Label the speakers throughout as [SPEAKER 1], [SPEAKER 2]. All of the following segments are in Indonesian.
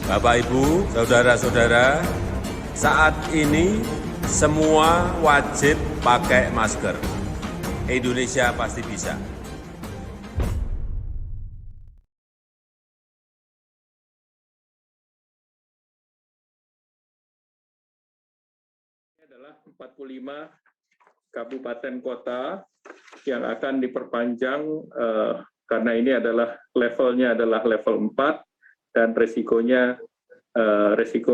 [SPEAKER 1] Bapak, Ibu, saudara-saudara, saat ini semua wajib pakai masker. Indonesia pasti bisa.
[SPEAKER 2] Ini adalah 45 kabupaten kota yang akan diperpanjang karena ini adalah levelnya adalah level 4 dan resikonya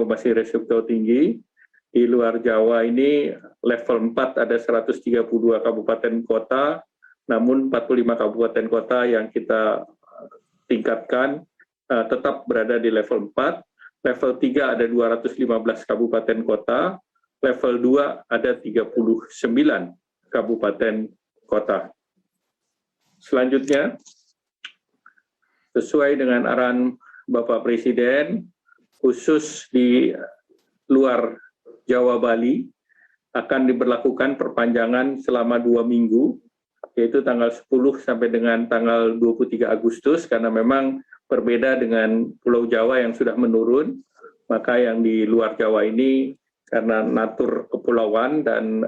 [SPEAKER 2] masih resiko tinggi. Di luar Jawa ini level 4 ada 132 kabupaten kota, namun 45 kabupaten kota yang kita tingkatkan tetap berada di level 4. Level 3 ada 215 kabupaten kota, level 2 ada 39 kabupaten kota. Selanjutnya, sesuai dengan arahan Bapak Presiden, khusus di luar Jawa Bali akan diberlakukan perpanjangan selama 2 minggu, yaitu tanggal 10 sampai dengan tanggal 23 Agustus, karena memang berbeda dengan Pulau Jawa yang sudah menurun, maka yang di luar Jawa ini karena natur kepulauan dan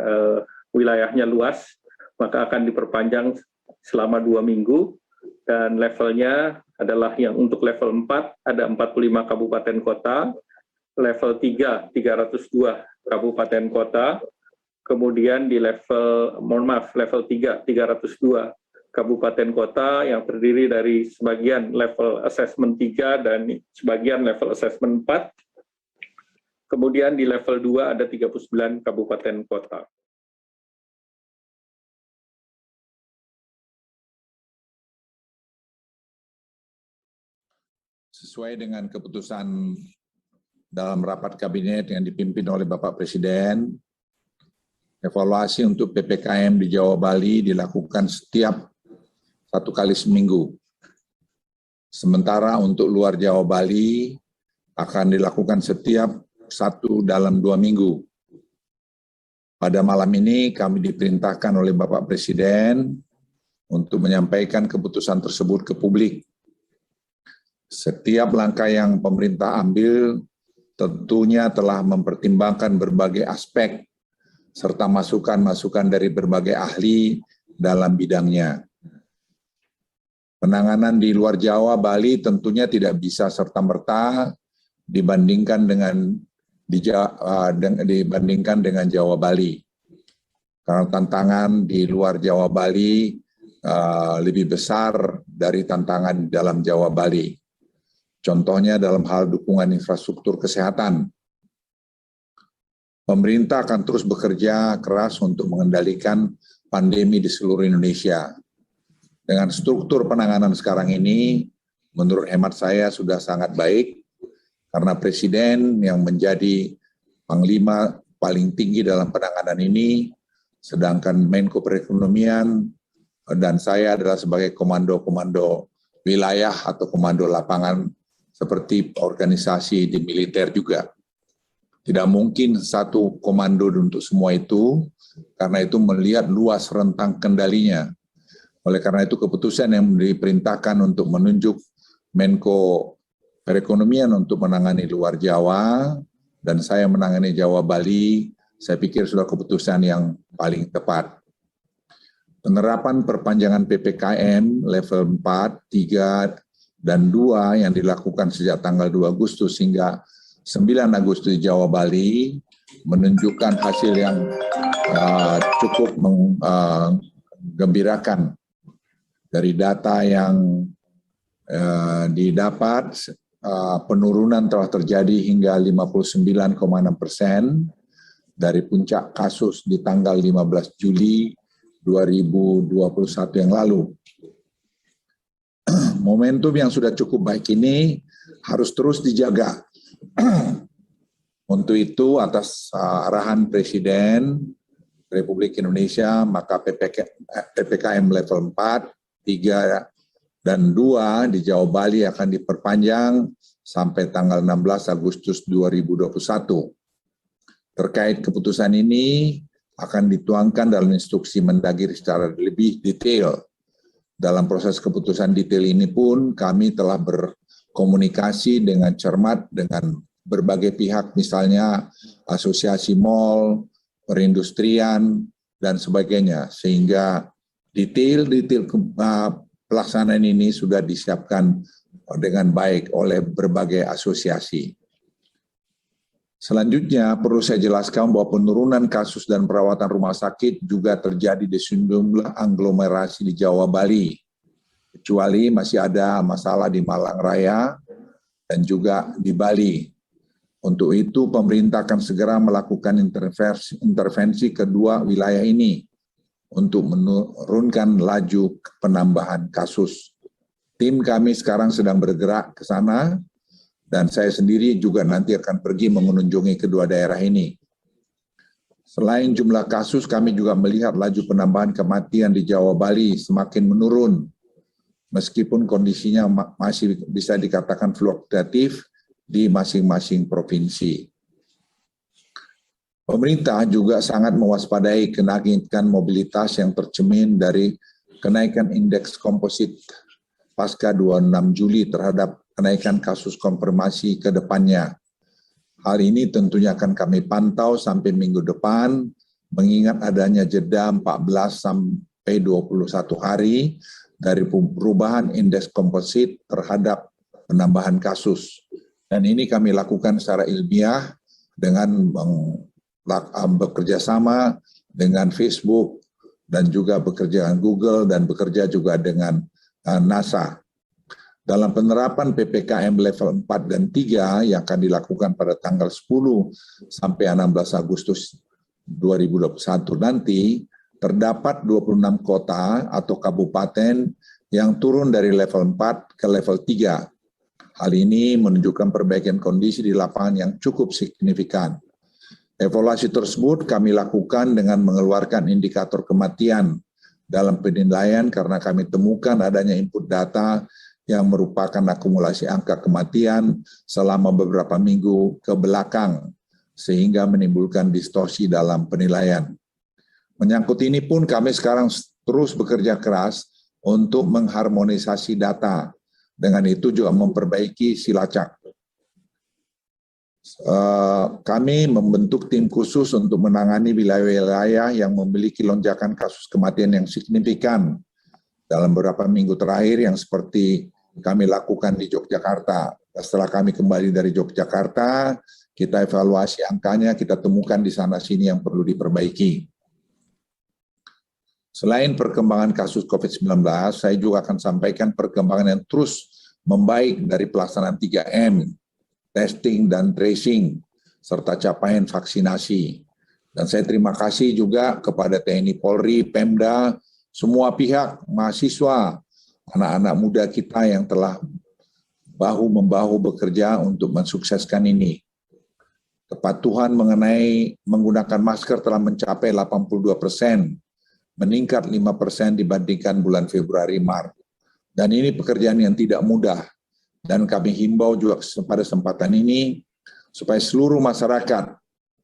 [SPEAKER 2] wilayahnya luas, maka akan diperpanjang selama 2 minggu, dan levelnya adalah yang untuk level 4 ada 45 kabupaten kota, level 3 302 kabupaten kota, kemudian di level 3 302 kabupaten kota yang terdiri dari sebagian level assessment 3 dan sebagian level assessment 4. Kemudian di level 2 ada 39 kabupaten kota.
[SPEAKER 3] Sesuai dengan keputusan dalam rapat kabinet yang dipimpin oleh Bapak Presiden, evaluasi untuk PPKM di Jawa Bali dilakukan setiap 1 kali seminggu. Sementara untuk luar Jawa Bali akan dilakukan setiap 1 dalam 2 minggu. Pada malam ini kami diperintahkan oleh Bapak Presiden untuk menyampaikan keputusan tersebut ke publik. Setiap langkah yang pemerintah ambil tentunya telah mempertimbangkan berbagai aspek serta masukan-masukan dari berbagai ahli dalam bidangnya. Penanganan di luar Jawa, Bali tentunya tidak bisa serta-merta dibandingkan dengan Jawa Bali. Karena tantangan di luar Jawa Bali lebih besar dari tantangan di dalam Jawa Bali. Contohnya dalam hal dukungan infrastruktur kesehatan. Pemerintah akan terus bekerja keras untuk mengendalikan pandemi di seluruh Indonesia. Dengan struktur penanganan sekarang ini, menurut hemat saya sudah sangat baik, karena Presiden yang menjadi Panglima paling tinggi dalam penanganan ini, sedangkan Menko Perekonomian dan saya adalah sebagai komando-komando wilayah atau komando lapangan seperti organisasi di militer juga. Tidak mungkin satu komando untuk semua itu, karena itu melihat luas rentang kendalinya. Oleh karena itu keputusan yang diperintahkan untuk menunjuk Menko Perekonomian untuk menangani luar Jawa, dan saya menangani Jawa Bali, saya pikir sudah keputusan yang paling tepat. Penerapan perpanjangan PPKM level 4, 3, dan 2 yang dilakukan sejak tanggal 2 Agustus hingga 9 Agustus di Jawa Bali menunjukkan hasil yang cukup menggembirakan. Dari data yang didapat, penurunan telah terjadi hingga 59,6% dari puncak kasus di tanggal 15 Juli 2021 yang lalu. Momentum yang sudah cukup baik ini harus terus dijaga. Untuk itu, atas arahan Presiden Republik Indonesia, maka PPKM level 4, 3, dan 2 di Jawa Bali akan diperpanjang sampai tanggal 16 Agustus 2021. Terkait keputusan ini akan dituangkan dalam instruksi Mendagri secara lebih detail. Dalam proses keputusan detail ini pun kami telah komunikasi dengan cermat dengan berbagai pihak, misalnya asosiasi mal, perindustrian, dan sebagainya, sehingga detail-detail pelaksanaan ini sudah disiapkan dengan baik oleh berbagai asosiasi. Selanjutnya, perlu saya jelaskan bahwa penurunan kasus dan perawatan rumah sakit juga terjadi di sejumlah aglomerasi di Jawa Bali, kecuali masih ada masalah di Malang Raya dan juga di Bali. Untuk itu, pemerintah akan segera melakukan intervensi kedua wilayah ini untuk menurunkan laju penambahan kasus. Tim kami sekarang sedang bergerak ke sana, dan saya sendiri juga nanti akan pergi mengunjungi kedua daerah ini. Selain jumlah kasus, kami juga melihat laju penambahan kematian di Jawa Bali semakin menurun, meskipun kondisinya masih bisa dikatakan fluktuatif di masing-masing provinsi. Pemerintah juga sangat mewaspadai kenaikan mobilitas yang tercermin dari kenaikan indeks komposit pasca 26 Juli terhadap kenaikan kasus konfirmasi ke depannya. Hal ini tentunya akan kami pantau sampai minggu depan, mengingat adanya jeda 14 sampai 21 hari dari perubahan indeks komposit terhadap penambahan kasus. Dan ini kami lakukan secara ilmiah dengan bekerja sama dengan Facebook dan juga bekerja dengan Google dan bekerja juga dengan NASA. Dalam penerapan PPKM level 4 dan 3 yang akan dilakukan pada tanggal 10 sampai 16 Agustus 2021 nanti, terdapat 26 kota atau kabupaten yang turun dari level 4 ke level 3. Hal ini menunjukkan perbaikan kondisi di lapangan yang cukup signifikan. Evaluasi tersebut kami lakukan dengan mengeluarkan indikator kematian dalam penilaian karena kami temukan adanya input data yang merupakan akumulasi angka kematian selama beberapa minggu ke belakang, sehingga menimbulkan distorsi dalam penilaian. Menyangkut ini pun kami sekarang terus bekerja keras untuk mengharmonisasi data, dengan itu juga memperbaiki silacak. Kami membentuk tim khusus untuk menangani wilayah-wilayah yang memiliki lonjakan kasus kematian yang signifikan dalam beberapa minggu terakhir, yang seperti kami lakukan di Yogyakarta. Setelah kami kembali dari Yogyakarta, kita evaluasi angkanya, kita temukan di sana-sini yang perlu diperbaiki. Selain perkembangan kasus COVID-19, saya juga akan sampaikan perkembangan yang terus membaik dari pelaksanaan 3M, testing dan tracing, serta capaian vaksinasi. Dan saya terima kasih juga kepada TNI Polri, Pemda, semua pihak, mahasiswa, anak-anak muda kita yang telah bahu-membahu bekerja untuk mensukseskan ini. Kepatuhan mengenai menggunakan masker telah mencapai 82%, meningkat 5% dibandingkan bulan Februari-Maret. Dan ini pekerjaan yang tidak mudah. Dan kami himbau juga pada kesempatan ini supaya seluruh masyarakat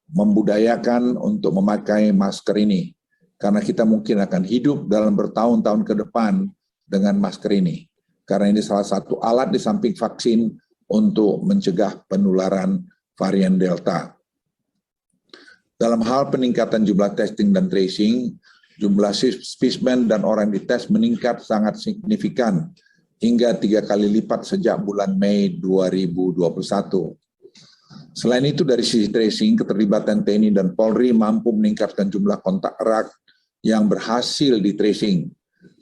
[SPEAKER 3] membudayakan untuk memakai masker ini. Karena kita mungkin akan hidup dalam bertahun-tahun ke depan dengan masker ini. Karena ini salah satu alat di samping vaksin untuk mencegah penularan varian Delta. Dalam hal peningkatan jumlah testing dan tracing, jumlah spesimen dan orang dites meningkat sangat signifikan hingga 3 kali lipat sejak bulan Mei 2021. Selain itu, dari sisi tracing, keterlibatan TNI dan Polri mampu meningkatkan jumlah kontak erat yang berhasil di tracing.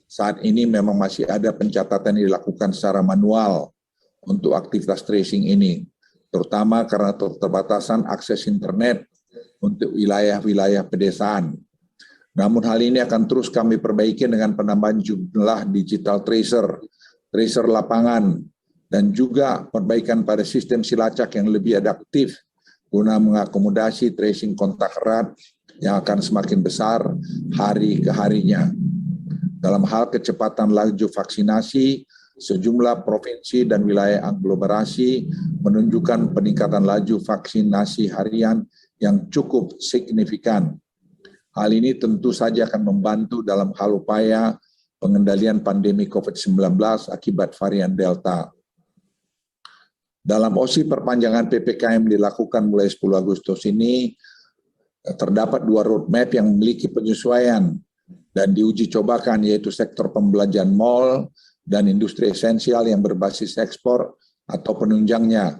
[SPEAKER 3] Saat ini memang masih ada pencatatan yang dilakukan secara manual untuk aktivitas tracing ini, terutama karena keterbatasan akses internet untuk wilayah-wilayah pedesaan. Namun hal ini akan terus kami perbaiki dengan penambahan jumlah digital tracer lapangan, dan juga perbaikan pada sistem silacak yang lebih adaptif guna mengakomodasi tracing kontak erat yang akan semakin besar hari ke harinya. Dalam hal kecepatan laju vaksinasi, sejumlah provinsi dan wilayah aglomerasi menunjukkan peningkatan laju vaksinasi harian yang cukup signifikan. Hal ini tentu saja akan membantu dalam hal upaya pengendalian pandemi COVID-19 akibat varian Delta. Dalam OSI perpanjangan PPKM dilakukan mulai 10 Agustus ini, terdapat 2 roadmap yang memiliki penyesuaian dan diuji cobakan, yaitu sektor pembelanjaan mal dan industri esensial yang berbasis ekspor atau penunjangnya.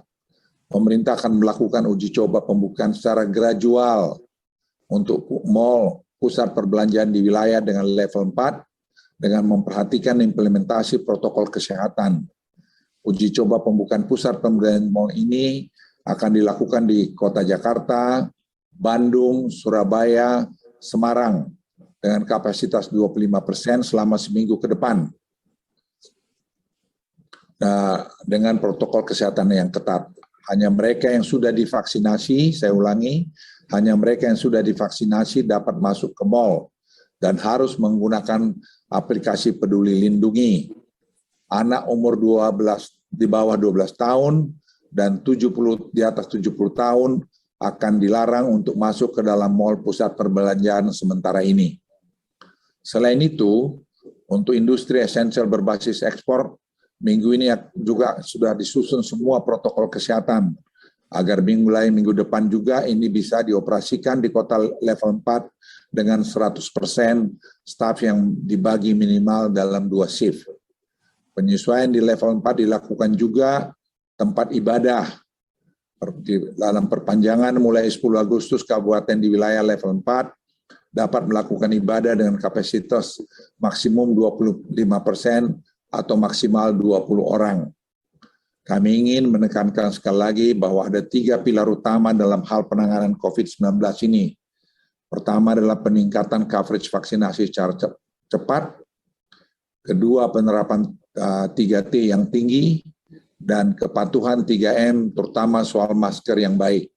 [SPEAKER 3] Pemerintah akan melakukan uji coba pembukaan secara gradual untuk mal, pusat perbelanjaan di wilayah dengan level 4 dengan memperhatikan implementasi protokol kesehatan. Uji coba pembukaan pusat perbelanjaan mal ini akan dilakukan di Kota Jakarta, Bandung, Surabaya, Semarang dengan kapasitas 25% selama seminggu ke depan. Nah, dengan protokol kesehatan yang ketat. Hanya mereka yang sudah divaksinasi, saya ulangi, hanya mereka yang sudah divaksinasi dapat masuk ke mal dan harus menggunakan aplikasi Peduli Lindungi. Anak umur 12 di bawah 12 tahun dan 70 di atas 70 tahun akan dilarang untuk masuk ke dalam mal pusat perbelanjaan sementara ini. Selain itu, untuk industri esensial berbasis ekspor, minggu ini juga sudah disusun semua protokol kesehatan agar mulai minggu depan juga ini bisa dioperasikan di kota level 4 dengan 100% staf yang dibagi minimal dalam 2 shift. Penyesuaian di level 4 dilakukan juga tempat ibadah. Dalam perpanjangan mulai 10 Agustus, kabupaten di wilayah level 4 dapat melakukan ibadah dengan kapasitas maksimum 25% atau maksimal 20 orang. Kami ingin menekankan sekali lagi bahwa ada 3 pilar utama dalam hal penanganan COVID-19 ini. Pertama adalah peningkatan coverage vaksinasi secara cepat. Kedua, penerapan 3T yang tinggi, dan kepatuhan 3M, terutama soal masker yang baik.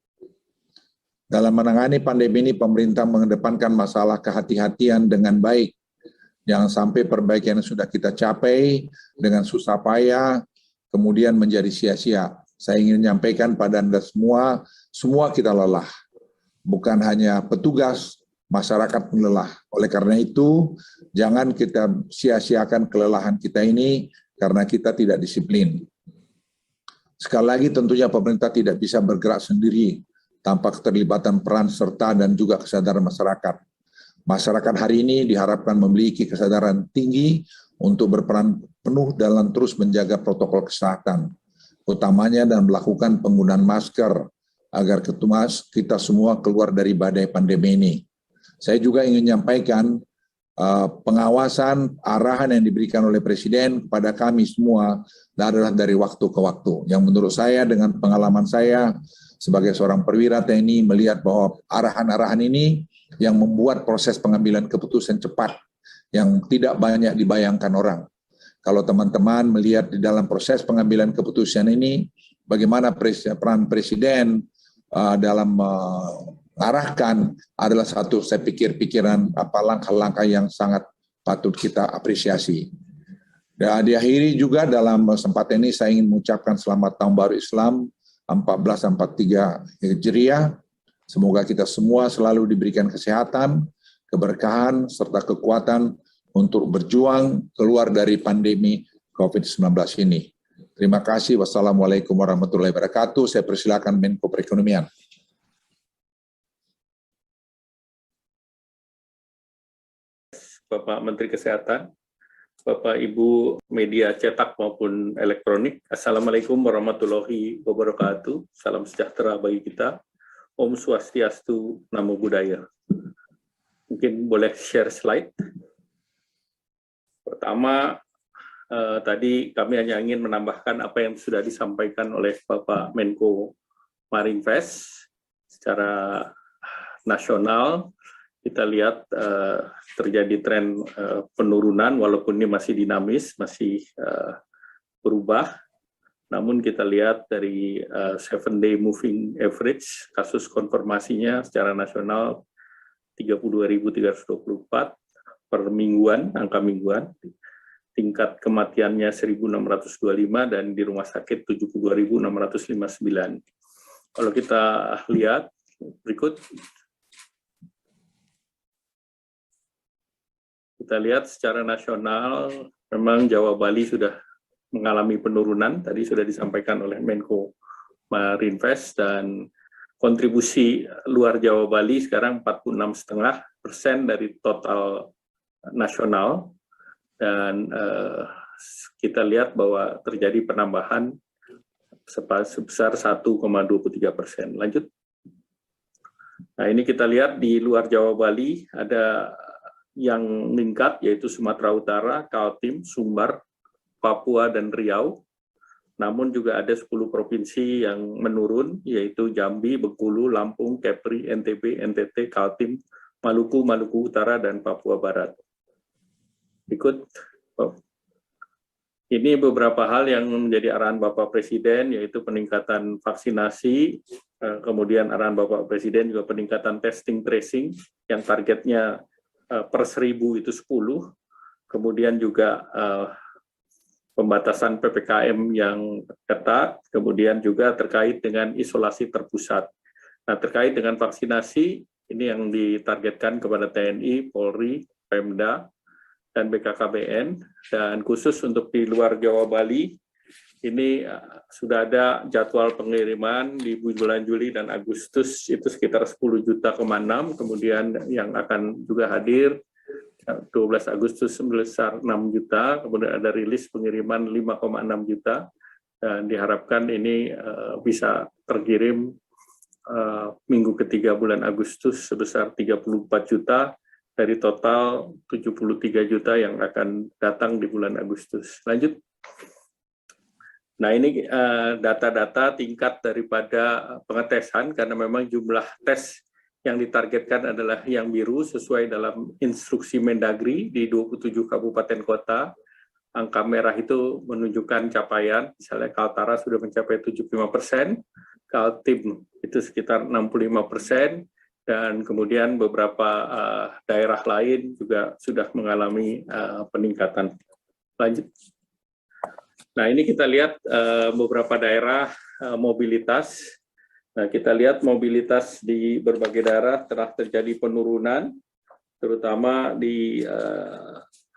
[SPEAKER 3] Dalam menangani pandemi ini, pemerintah mengedepankan masalah kehati-hatian dengan baik. Jangan sampai perbaikan yang sudah kita capai dengan susah payah, kemudian menjadi sia-sia. Saya ingin menyampaikan pada Anda semua kita lelah. Bukan hanya petugas, masyarakat pun lelah. Oleh karena itu, jangan kita sia-siakan kelelahan kita ini karena kita tidak disiplin. Sekali lagi tentunya pemerintah tidak bisa bergerak sendiri tanpa keterlibatan peran serta dan juga kesadaran masyarakat. Masyarakat hari ini diharapkan memiliki kesadaran tinggi untuk berperan penuh dalam terus menjaga protokol kesehatan, utamanya dan melakukan penggunaan masker agar kita semua keluar dari badai pandemi ini. Saya juga ingin menyampaikan pengawasan, arahan yang diberikan oleh Presiden kepada kami semua adalah dari waktu ke waktu. Yang menurut saya dengan pengalaman saya sebagai seorang perwira TNI melihat bahwa arahan-arahan ini yang membuat proses pengambilan keputusan cepat yang tidak banyak dibayangkan orang. Kalau teman-teman melihat di dalam proses pengambilan keputusan ini, bagaimana peran Presiden dalam mengarahkan adalah satu, saya pikir, pikiran langkah-langkah yang sangat patut kita apresiasi. Dan diakhiri juga dalam kesempatan ini saya ingin mengucapkan selamat Tahun Baru Islam 1443 Hijriah. Semoga kita semua selalu diberikan kesehatan, keberkahan, serta kekuatan untuk berjuang keluar dari pandemi COVID-19 ini. Terima kasih. Wassalamualaikum warahmatullahi wabarakatuh. Saya persilakan Menko Perekonomian.
[SPEAKER 2] Bapak Menteri Kesehatan, Bapak Ibu media cetak maupun elektronik, Assalamualaikum warahmatullahi wabarakatuh. Salam sejahtera bagi kita. Om Swastiastu, Namo Buddhaya. Mungkin boleh share slide. Pertama, tadi kami hanya ingin menambahkan apa yang sudah disampaikan oleh Bapak Menko Marinvest. Secara nasional, kita lihat terjadi tren penurunan, walaupun ini masih dinamis, masih berubah. Namun kita lihat dari 7-day moving average, kasus konfirmasinya secara nasional 32.324 per mingguan, angka mingguan. Tingkat kematiannya 1.625 dan di rumah sakit 72.659. Kalau kita lihat berikut, kita lihat secara nasional memang Jawa Bali sudah mengalami penurunan, tadi sudah disampaikan oleh Menko Marinvest, dan kontribusi luar Jawa Bali sekarang 46,5% dari total nasional, dan kita lihat bahwa terjadi penambahan sebesar 1,23%. Lanjut. Nah, ini kita lihat di luar Jawa Bali ada yang meningkat, yaitu Sumatera Utara, Kaltim, Sumbar, Papua, dan Riau. Namun juga ada 10 provinsi yang menurun, yaitu Jambi, Bengkulu, Lampung, Kepri, NTB, NTT, Kaltim, Maluku, Maluku Utara, dan Papua Barat. Berikut. Ini beberapa hal yang menjadi arahan Bapak Presiden, yaitu peningkatan vaksinasi, kemudian arahan Bapak Presiden juga peningkatan testing tracing, yang targetnya per 1.000 itu 10, kemudian juga pembatasan PPKM yang ketat, kemudian juga terkait dengan isolasi terpusat. Nah, terkait dengan vaksinasi, ini yang ditargetkan kepada TNI, Polri, Pemda, dan BKKBN, dan khusus untuk di luar Jawa Bali, ini sudah ada jadwal pengiriman di bulan Juli dan Agustus, itu sekitar 10,6 juta, kemudian yang akan juga hadir 12 Agustus sebesar 6 juta, kemudian ada rilis pengiriman 5,6 juta, dan diharapkan ini bisa terkirim minggu ketiga bulan Agustus sebesar 34 juta, dari total 73 juta yang akan datang di bulan Agustus. Lanjut. Nah, ini data-data tingkat daripada pengetesan, karena memang jumlah tes yang ditargetkan adalah yang biru sesuai dalam instruksi Mendagri di 27 kabupaten kota. Angka merah itu menunjukkan capaian, misalnya Kaltara sudah mencapai 75%, Kaltim itu sekitar 65%, dan kemudian beberapa daerah lain juga sudah mengalami peningkatan. Lanjut. Nah, ini kita lihat beberapa daerah mobilitas. Nah, kita lihat mobilitas di berbagai daerah telah terjadi penurunan, terutama di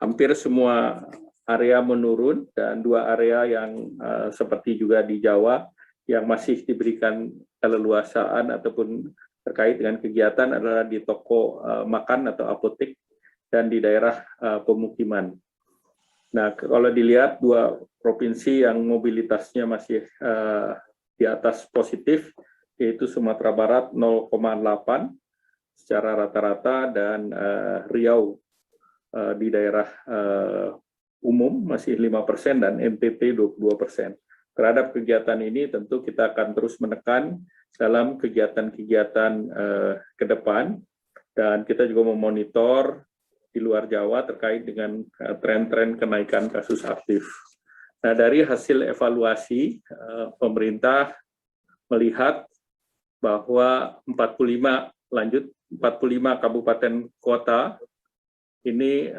[SPEAKER 2] hampir semua area menurun, dan 2 area yang seperti juga di Jawa yang masih diberikan keleluasaan ataupun terkait dengan kegiatan adalah di toko makan atau apotek dan di daerah pemukiman. Nah, kalau dilihat 2 provinsi yang mobilitasnya masih di atas positif, yaitu Sumatera Barat 0,8 secara rata-rata, dan Riau di daerah umum masih 5% dan NTT 22%. Terhadap kegiatan ini tentu kita akan terus menekan dalam kegiatan-kegiatan ke depan, dan kita juga memonitor di luar Jawa terkait dengan tren-tren kenaikan kasus aktif. Nah, dari hasil evaluasi, pemerintah melihat bahwa 45 kabupaten kota ini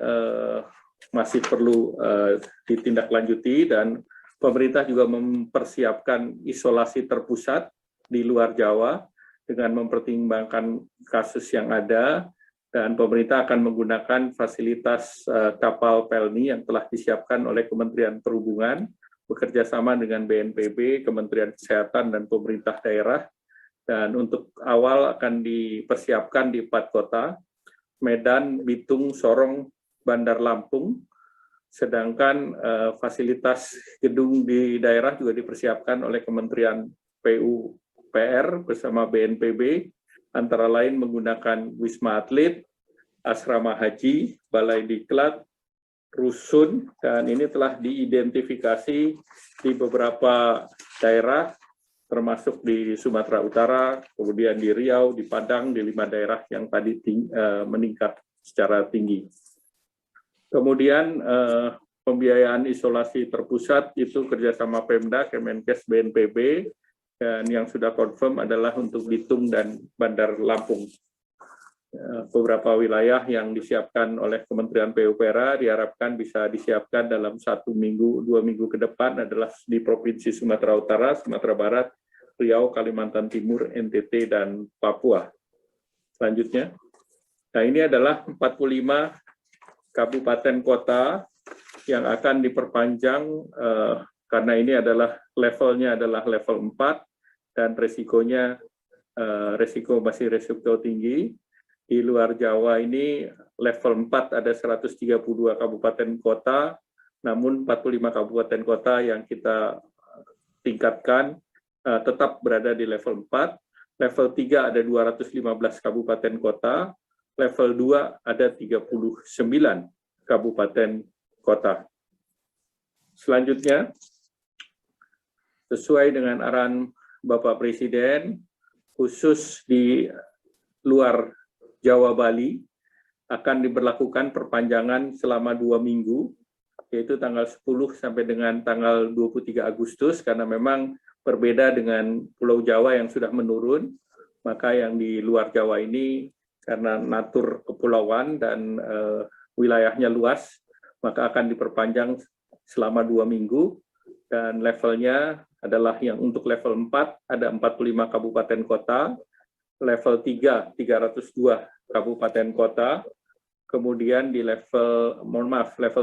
[SPEAKER 2] masih perlu ditindaklanjuti, dan pemerintah juga mempersiapkan isolasi terpusat di luar Jawa dengan mempertimbangkan kasus yang ada, dan pemerintah akan menggunakan fasilitas kapal Pelni yang telah disiapkan oleh Kementerian Perhubungan bekerja sama dengan BNPB, Kementerian Kesehatan, dan pemerintah daerah. Dan untuk awal akan dipersiapkan di 4 kota, Medan, Bitung, Sorong, Bandar Lampung, sedangkan fasilitas gedung di daerah juga dipersiapkan oleh Kementerian PUPR bersama BNPB, antara lain menggunakan Wisma Atlet, Asrama Haji, Balai Diklat, Rusun, dan ini telah diidentifikasi di beberapa daerah, termasuk di Sumatera Utara, kemudian di Riau, di Padang, di 5 daerah yang tadi meningkat secara tinggi. Kemudian pembiayaan isolasi terpusat itu kerjasama Pemda, Kemenkes, BNPB, dan yang sudah confirm adalah untuk Bitung dan Bandar Lampung. Beberapa wilayah yang disiapkan oleh Kementerian PUPR diharapkan bisa disiapkan dalam 1 minggu, 2 minggu ke depan adalah di Provinsi Sumatera Utara, Sumatera Barat, Riau, Kalimantan Timur, NTT, dan Papua. Selanjutnya, nah ini adalah 45 kabupaten kota yang akan diperpanjang karena ini adalah levelnya adalah level 4 dan resikonya masih resiko tinggi. Di luar Jawa ini level 4 ada 132 kabupaten kota, namun 45 kabupaten kota yang kita tingkatkan tetap berada di level 4. Level 3 ada 215 kabupaten kota, level 2 ada 39 kabupaten kota. Selanjutnya, sesuai dengan arahan Bapak Presiden, khusus di luar Jawa Bali akan diberlakukan perpanjangan selama 2 minggu, yaitu tanggal 10 sampai dengan tanggal 23 Agustus, karena memang berbeda dengan Pulau Jawa yang sudah menurun, maka yang di luar Jawa ini karena natur kepulauan dan wilayahnya luas, maka akan diperpanjang selama 2 minggu, dan levelnya adalah yang untuk level 4 ada 45 kabupaten kota, level 3 302 kabupaten kota, kemudian di level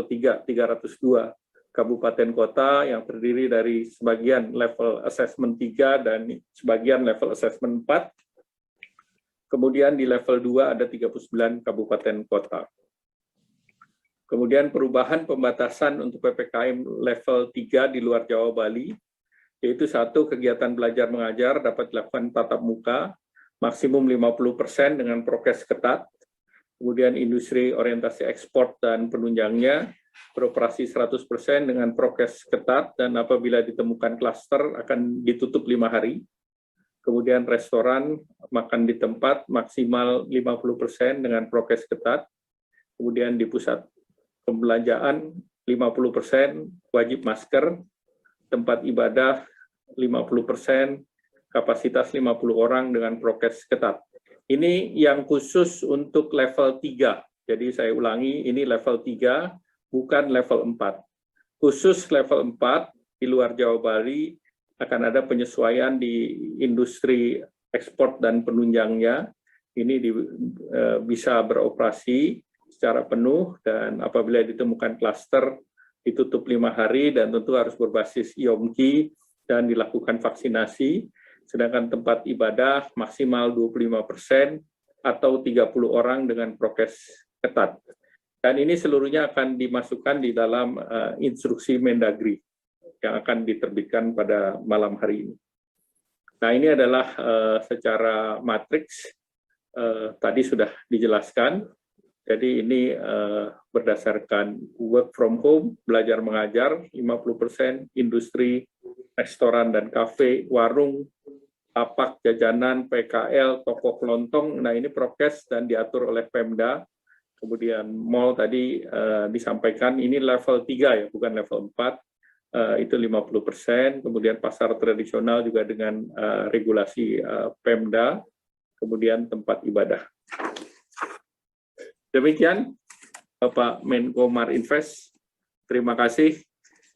[SPEAKER 2] 3 302 kabupaten kota yang terdiri dari sebagian level assessment 3 dan sebagian level assessment 4. Kemudian di level 2 ada 39 kabupaten kota. Kemudian perubahan pembatasan untuk PPKM level 3 di luar Jawa Bali, yaitu 1, kegiatan belajar mengajar dapat dilakukan tatap muka, maksimum 50% dengan prokes ketat. Kemudian industri orientasi ekspor dan penunjangnya beroperasi 100% dengan prokes ketat, dan apabila ditemukan klaster akan ditutup 5 hari. Kemudian restoran makan di tempat maksimal 50% dengan prokes ketat. Kemudian di pusat pembelanjaan 50% wajib masker, tempat ibadah 50%, kapasitas 50 orang dengan prokes ketat. Ini yang khusus untuk level 3. Jadi saya ulangi, ini level 3, bukan level 4. Khusus level 4, di luar Jawa Bali, akan ada penyesuaian di industri ekspor dan penunjangnya. Ini bisa beroperasi secara penuh, dan apabila ditemukan klaster, ditutup 5 hari, dan tentu harus berbasis IOMKI dan dilakukan vaksinasi. Sedangkan tempat ibadah maksimal 25% atau 30 orang dengan prokes ketat. Dan ini seluruhnya akan dimasukkan di dalam instruksi Mendagri yang akan diterbitkan pada malam hari ini. Nah, ini adalah secara matriks, tadi sudah dijelaskan. Jadi ini berdasarkan work from home, belajar mengajar 50%, industri, restoran dan kafe, warung, lapak, jajanan, PKL, toko kelontong. Nah, ini prokes dan diatur oleh Pemda. Kemudian mall tadi disampaikan ini level 3 ya, bukan level 4. Itu 50%. Kemudian pasar tradisional juga dengan regulasi Pemda. Kemudian tempat ibadah. Demikian Bapak Menko Marinvest. Terima kasih.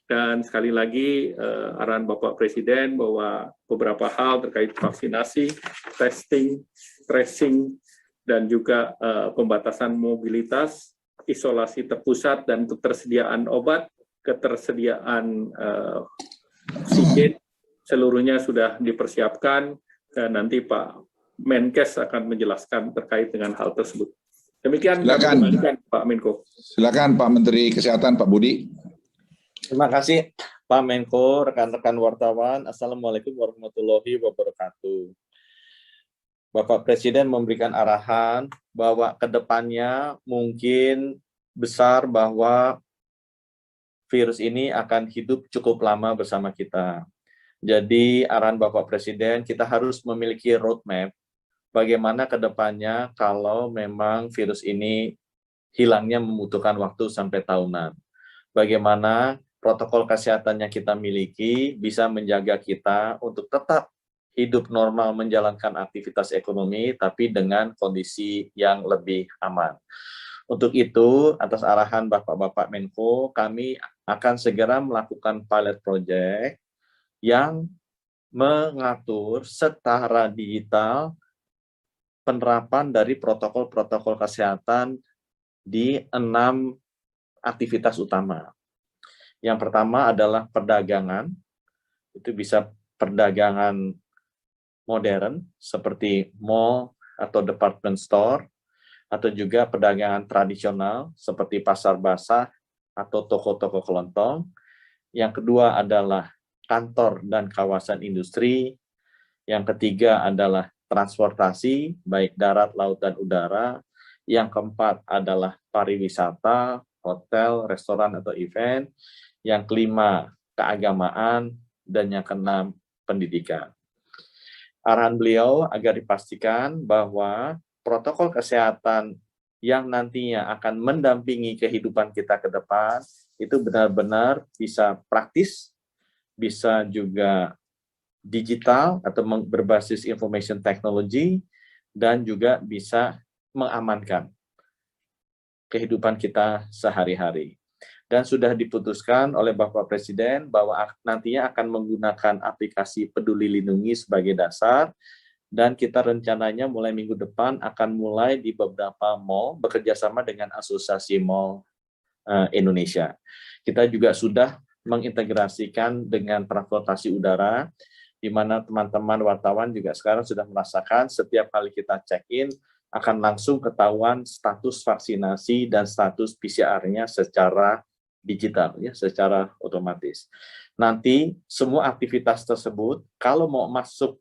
[SPEAKER 2] Dan sekali lagi arahan Bapak Presiden bahwa beberapa hal terkait vaksinasi, testing, tracing, dan juga pembatasan mobilitas, isolasi terpusat, dan ketersediaan obat, ketersediaan oksigen, seluruhnya sudah dipersiapkan, dan nanti Pak Menkes akan menjelaskan terkait dengan hal tersebut. Demikian,
[SPEAKER 3] silakan
[SPEAKER 2] Pak Menko.
[SPEAKER 3] Silakan Pak Menteri Kesehatan, Pak Budi.
[SPEAKER 4] Terima kasih Pak Menko, rekan-rekan wartawan. Assalamualaikum warahmatullahi wabarakatuh. Bapak Presiden memberikan arahan bahwa ke depannya mungkin besar bahwa virus ini akan hidup cukup lama bersama kita. Jadi arahan Bapak Presiden, kita harus memiliki roadmap bagaimana ke depannya kalau memang virus ini hilangnya membutuhkan waktu sampai tahunan. Bagaimana protokol kesehatan yang kita miliki bisa menjaga kita untuk tetap hidup normal menjalankan aktivitas ekonomi, tapi dengan kondisi yang lebih aman. Untuk itu, atas arahan Bapak-Bapak Menko, kami akan segera melakukan pilot project yang mengatur secara digital penerapan dari protokol-protokol kesehatan di 6 aktivitas utama. Yang pertama adalah perdagangan, itu bisa perdagangan modern seperti mall atau department store, atau juga perdagangan tradisional seperti pasar basah atau toko-toko kelontong. Yang kedua adalah kantor dan kawasan industri. Yang ketiga adalah transportasi, baik darat, laut, dan udara. Yang keempat adalah pariwisata, hotel, restoran, atau event. Yang kelima, keagamaan. Dan yang keenam, pendidikan. Arahan beliau agar dipastikan bahwa protokol kesehatan yang nantinya akan mendampingi kehidupan kita ke depan, itu benar-benar bisa praktis, bisa juga digital atau berbasis information technology, dan juga bisa mengamankan kehidupan kita sehari-hari. Dan sudah diputuskan oleh Bapak Presiden bahwa nantinya akan menggunakan aplikasi Peduli Lindungi sebagai dasar, dan kita rencananya mulai minggu depan akan mulai di beberapa mall bekerja sama dengan Asosiasi Mall Indonesia. Kita juga sudah mengintegrasikan dengan transportasi udara, di mana teman-teman wartawan juga sekarang sudah merasakan setiap kali kita check-in akan langsung ketahuan status vaksinasi dan status PCR-nya secara digital, ya, secara otomatis. Nanti semua aktivitas tersebut, kalau mau masuk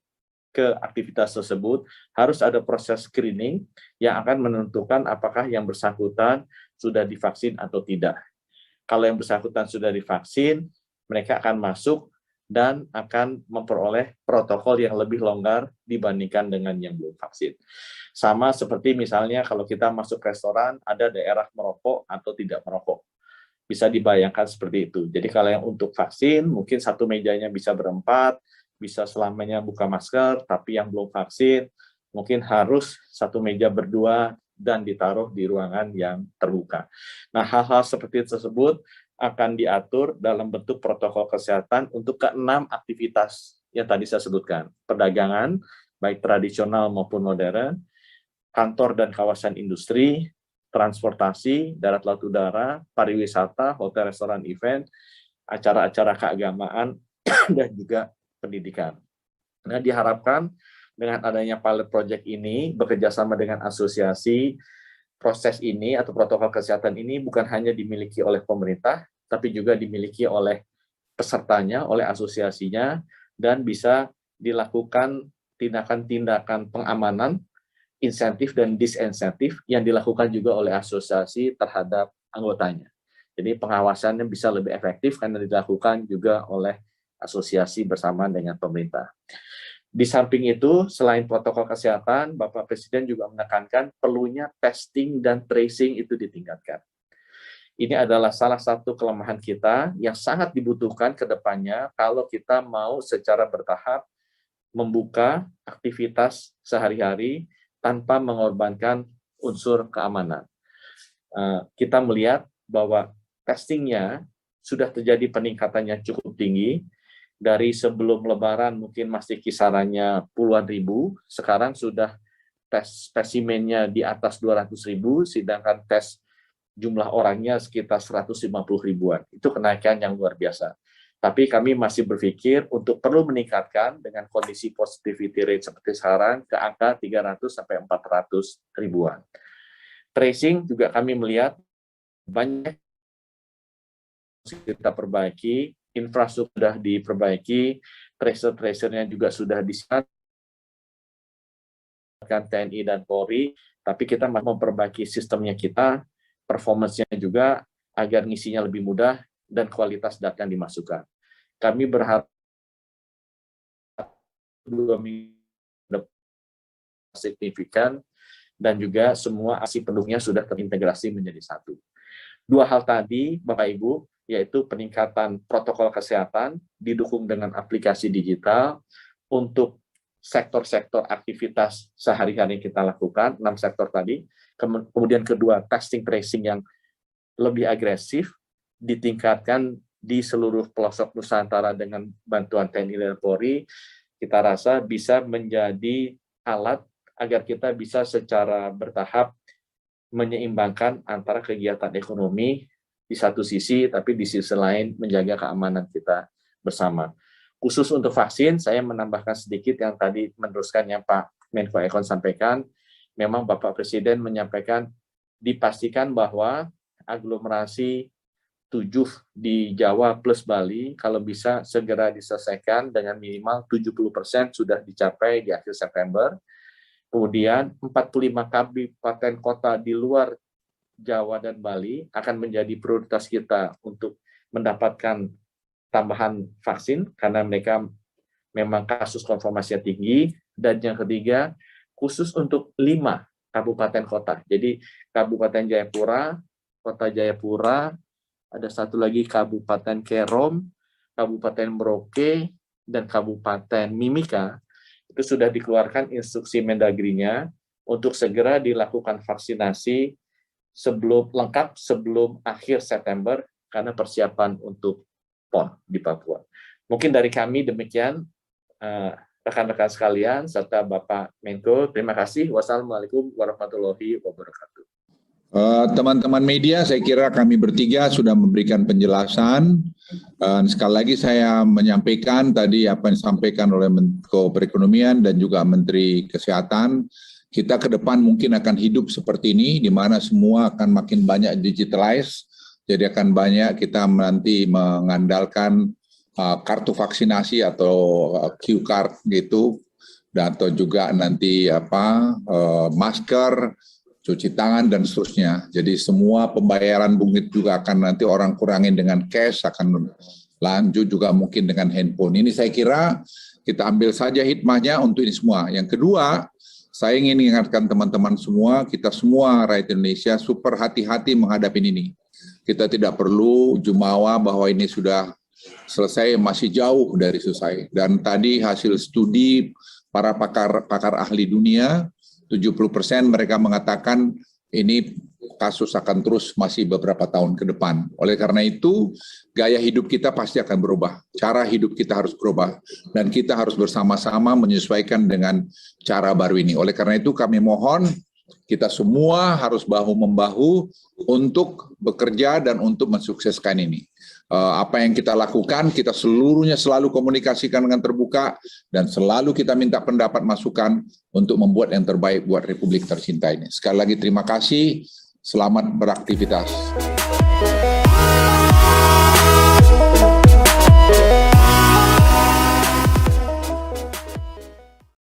[SPEAKER 4] ke aktivitas tersebut, harus ada proses screening yang akan menentukan apakah yang bersangkutan sudah divaksin atau tidak. Kalau yang bersangkutan sudah divaksin, mereka akan masuk dan akan memperoleh protokol yang lebih longgar dibandingkan dengan yang belum vaksin. Sama seperti misalnya kalau kita masuk restoran, ada daerah merokok atau tidak merokok. Bisa dibayangkan seperti itu. Jadi kalau yang untuk vaksin, mungkin satu mejanya bisa berempat, bisa selamanya buka masker, tapi yang belum vaksin, mungkin harus satu meja berdua dan ditaruh di ruangan yang terbuka. Nah, hal-hal seperti tersebut akan diatur dalam bentuk protokol kesehatan untuk ke-6 aktivitas yang tadi saya sebutkan. Perdagangan, baik tradisional maupun modern, kantor dan kawasan industri, transportasi, darat laut udara, pariwisata, hotel, restoran, event, acara-acara keagamaan, dan juga pendidikan. Nah, diharapkan dengan adanya pilot project ini, bekerja sama dengan asosiasi, proses ini atau protokol kesehatan ini bukan hanya dimiliki oleh pemerintah, tapi juga dimiliki oleh pesertanya, oleh asosiasinya, dan bisa dilakukan tindakan-tindakan pengamanan, insentif dan disinsentif yang dilakukan juga oleh asosiasi terhadap anggotanya. Jadi pengawasannya bisa lebih efektif karena dilakukan juga oleh asosiasi bersama dengan pemerintah. Di samping itu, selain protokol kesehatan, Bapak Presiden juga menekankan perlunya testing dan tracing itu ditingkatkan. Ini adalah salah satu kelemahan kita yang sangat dibutuhkan ke depannya kalau kita mau secara bertahap membuka aktivitas sehari-hari tanpa mengorbankan unsur keamanan. Kita melihat bahwa testingnya sudah terjadi peningkatannya cukup tinggi. Dari sebelum Lebaran mungkin masih kisarannya puluhan ribu, sekarang sudah tes spesimennya di atas 200.000, sedangkan tes jumlah orangnya sekitar 150 ribuan. Itu kenaikan yang luar biasa. Tapi kami masih berpikir untuk perlu meningkatkan dengan kondisi positivity rate seperti sekarang ke angka 300 sampai 400 ribuan. Tracing juga kami melihat banyak kita perbaiki, infrastruktur sudah diperbaiki, tracer-tracernya juga sudah disiapkan TNI dan Polri, tapi kita masih memperbaiki sistemnya kita, performance-nya juga, agar ngisinya lebih mudah, dan kualitas data yang dimasukkan. Kami berharap 2 minggu signifikan, dan juga semua aksi pendukungnya sudah terintegrasi menjadi satu. 2 hal tadi, Bapak Ibu, yaitu peningkatan protokol kesehatan didukung dengan aplikasi digital untuk sektor-sektor aktivitas sehari-hari kita lakukan, 6 sektor tadi. Kemudian kedua, testing tracing yang lebih agresif, ditingkatkan di seluruh pelosok Nusantara dengan bantuan TNI dan Polri, kita rasa bisa menjadi alat agar kita bisa secara bertahap menyeimbangkan antara kegiatan ekonomi di satu sisi, tapi di sisi lain menjaga keamanan kita bersama. Khusus untuk vaksin, saya menambahkan sedikit yang tadi meneruskan yang Pak Menko Ekon sampaikan. Memang Bapak Presiden menyampaikan dipastikan bahwa aglomerasi 7 di Jawa plus Bali kalau bisa segera diselesaikan dengan minimal 70% sudah dicapai di akhir September. Kemudian 45 kabupaten kota di luar Jawa dan Bali akan menjadi prioritas kita untuk mendapatkan tambahan vaksin karena mereka memang kasus konfirmasinya tinggi. Dan yang ketiga, khusus untuk 5 kabupaten kota. Jadi Kabupaten Jayapura, Kota Jayapura, ada satu lagi Kabupaten Kerom, Kabupaten Merauke, dan Kabupaten Mimika, itu sudah dikeluarkan instruksi Mendagrinya untuk segera dilakukan vaksinasi lengkap sebelum akhir September karena persiapan untuk PON di Papua. Mungkin dari kami demikian, rekan-rekan sekalian, serta Bapak Menko, terima kasih. Wassalamualaikum warahmatullahi wabarakatuh.
[SPEAKER 3] Teman-teman media, saya kira kami bertiga sudah memberikan penjelasan. Sekali lagi saya menyampaikan tadi apa yang disampaikan oleh Menko Perekonomian dan juga Menteri Kesehatan. Kita ke depan mungkin akan hidup seperti ini, di mana semua akan makin banyak digitalized. Jadi akan banyak kita nanti mengandalkan kartu vaksinasi atau Q card gitu, dan atau juga nanti masker, cuci tangan dan seterusnya. Jadi semua pembayaran bungit juga akan nanti orang kurangin dengan cash, akan lanjut juga mungkin dengan handphone. Ini saya kira kita ambil saja hikmahnya untuk ini semua. Yang kedua, saya ingin ingatkan teman-teman semua, kita semua rakyat Indonesia super hati-hati menghadapi ini. Kita tidak perlu jumawa bahwa ini sudah selesai, masih jauh dari selesai. Dan tadi hasil studi para pakar ahli dunia, 70% mereka mengatakan ini kasus akan terus masih beberapa tahun ke depan. Oleh karena itu, gaya hidup kita pasti akan berubah. Cara hidup kita harus berubah. Dan kita harus bersama-sama menyesuaikan dengan cara baru ini. Oleh karena itu kami mohon, kita semua harus bahu-membahu untuk bekerja dan untuk mensukseskan ini. Apa yang kita lakukan, kita seluruhnya selalu komunikasikan dengan terbuka dan selalu kita minta pendapat masukan untuk membuat yang terbaik buat Republik tercinta ini. Sekali lagi terima kasih, selamat beraktivitas.